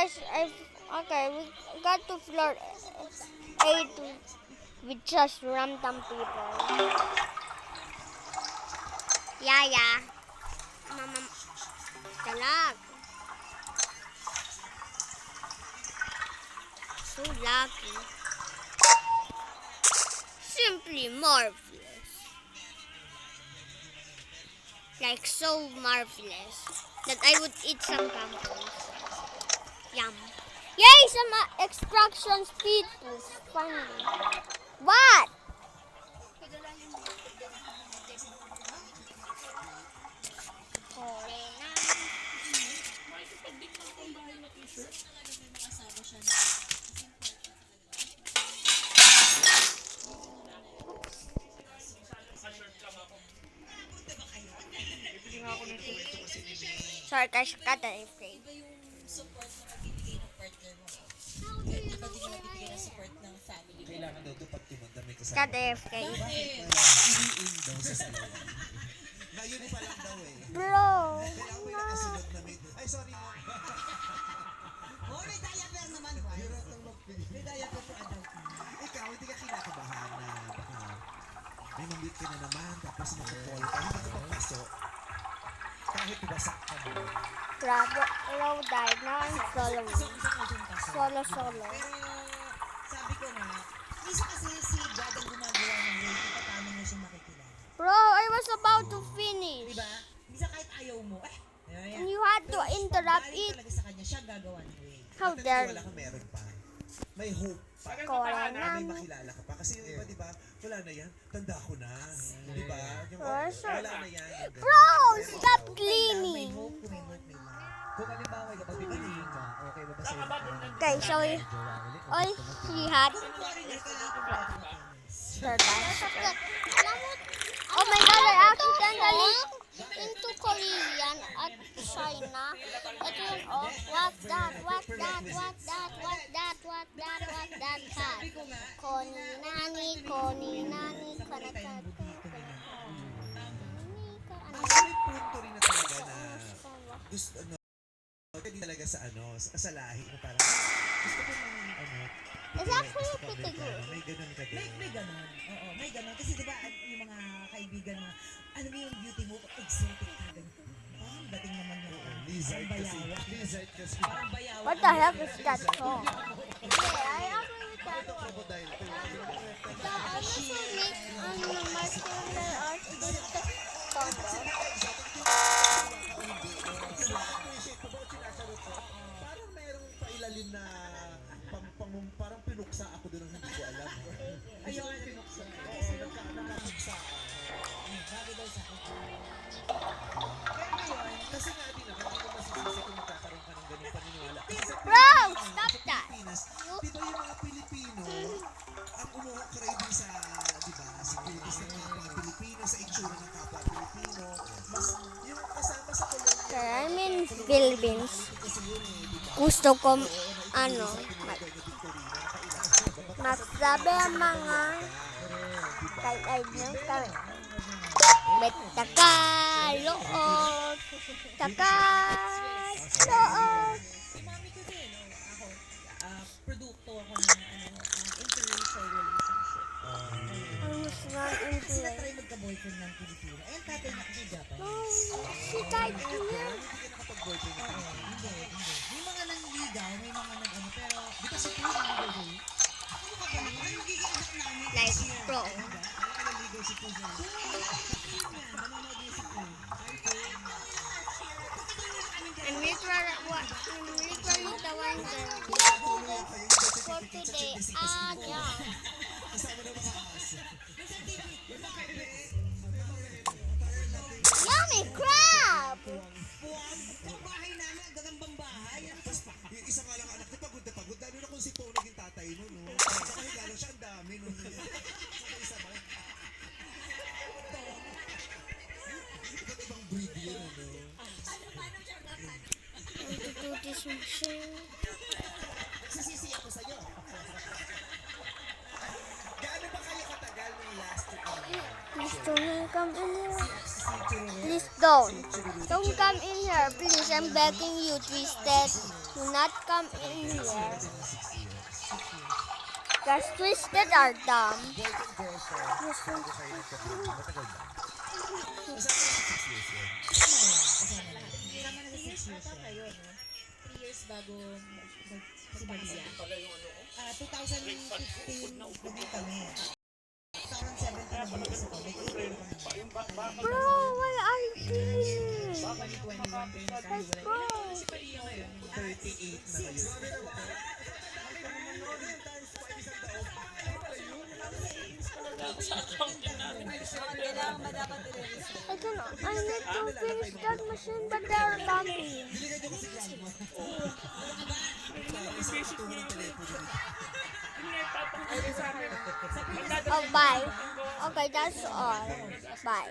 Okay, we got to floor 8 with just random people. Yeah. Mama, talag. So lucky. Simply marvelous. Like so marvelous that I would eat some pampers. Yum. Yay! Some extraction speed boost. Finally. What? Sorry guys, cut that frame. Kailangan daw ito pag tumanda may kasama. Cut the frame. Iniin daw sa salawan. Ngayon pa lang daw eh. Bro. Kailangan may nakasunod na may... Ay, sorry mo. Oh, may diaper naman, boy. May diaper for adult. Ikaw, hindi ka kinakabahan na baka may mamit ka na naman tapos nakapol ka. Hindi ka papasok. Kahit basak ka mo. Bro died. Now I'm solo. Solo. Pero sabi ko nga, isa kasi si God ang gumagawa ng way kung paano mo siya makikilala. Bro, I was about to finish. Diba? Isa kahit ayaw mo, And you had to interrupt Galing it. talaga sa kanya, siya gagawa ng way. How dare Wala you? ka meron pa. May hope pa. Korean May namin. makilala ka pa. Kasi yung iba, di ba, wala na yan. Tanda ko na. Di ba? Yung, Sure. wala na yan. Bro, stop May cleaning. hope, kung may hope, may love. Kung halimbawa may kapag-ibigin ka, okay ba ba sa'yo? Okay, so all he had. Foreigner ka, Sure, oh my god, I accidentally into Korean at China. Ito yung, oh, what that, cat. Koni nani, kanakat. May punto rin na talaga na gusto, pwede talaga sa sa lahi na parang gusto ko ng It's actually pretty good. May ganun ka din. May ganon. Oo, may ganon. Kasi diba, yung mga kaibigan mo, ano mo yung beauty mo, exotic ka ganun. Ang dating naman yun. Lizard Parang kasi. bayawa. Lizard kasi. Parang bayawa. What the heck is that song? Yeah, I agree with that one. Crocodile. The also make martial arts with the combo. Appreciate ko ba sinasarot ko? Parang merong pailalim na parang pinuksa ako doon ang hindi ko alam. Ayun. Pinuksa. Oo, nakapuksa. Bago daw sa akin. Pero ngayon, kasi nga din naman, hindi mo masisisi kung magkakaroon ka ng ganung paniniwala. Kasi sa Bro, Pilipinas, stop sa that. Pilipinas, di ba yung mga Pilipino, ang umuha-craving sa, di ba, sa Pilipinas ng kapwa Pilipino, sa itsura ng kapwa Pilipino, mas yung kasama sa kolonial, Okay, I'm in Philippines. Gusto ko, magsabi ang mga kahit ng kami. May Tagalog. Si mami ko din, ako, produkto ako ng interracial relationship. I was not into Sila it. try magka-boyfriend ng Pilipino. Eh, ang tatay niya kasi Japanese. She died here. Hindi. May mga nangligaw, may mga nag-ano, pero di ba si Kuya nangligaw? Ano ka ba naman? Ang magiging anak namin. Like pro. Nangligaw si Kuya. Nanonood niya si Kuya. I'm literally the one that for today. Yeah. Yummy crab! Ang bahay namin, ang gagambang bahay. Yung isa nga lang anak niya, pagod na pagod. Lalo na kung si Pao naging tatay mo, no? Kasi lalo siya, ang dami, no? Isa ba? Iba't ibang breed yun, ano? To do this machine. Sisisi ako sa'yo. Gaano ba kayo katagal nung last Please don't come in here. Please don't. Don't come in here, please. I'm begging you, Twisted. Do not come in here. 6 years. Guys, twisted are dumb. Boyfriend, girlfriend. Bago kayo nagka-baby. Matagal ba? Kasama na sa 6 years yun. Kasama na sa 6 years yan. 3 years bago si Maria. 2015 naging kami. 2017 naging isa kami. Bro, why are you killing me? 2021 kayo Let's nagkahiwalay. go. Si Maria ngayon. 38 na ngayon. I cannot. I need to finish that machine, but they're coming. Oh, bye. Okay, that's all. Bye.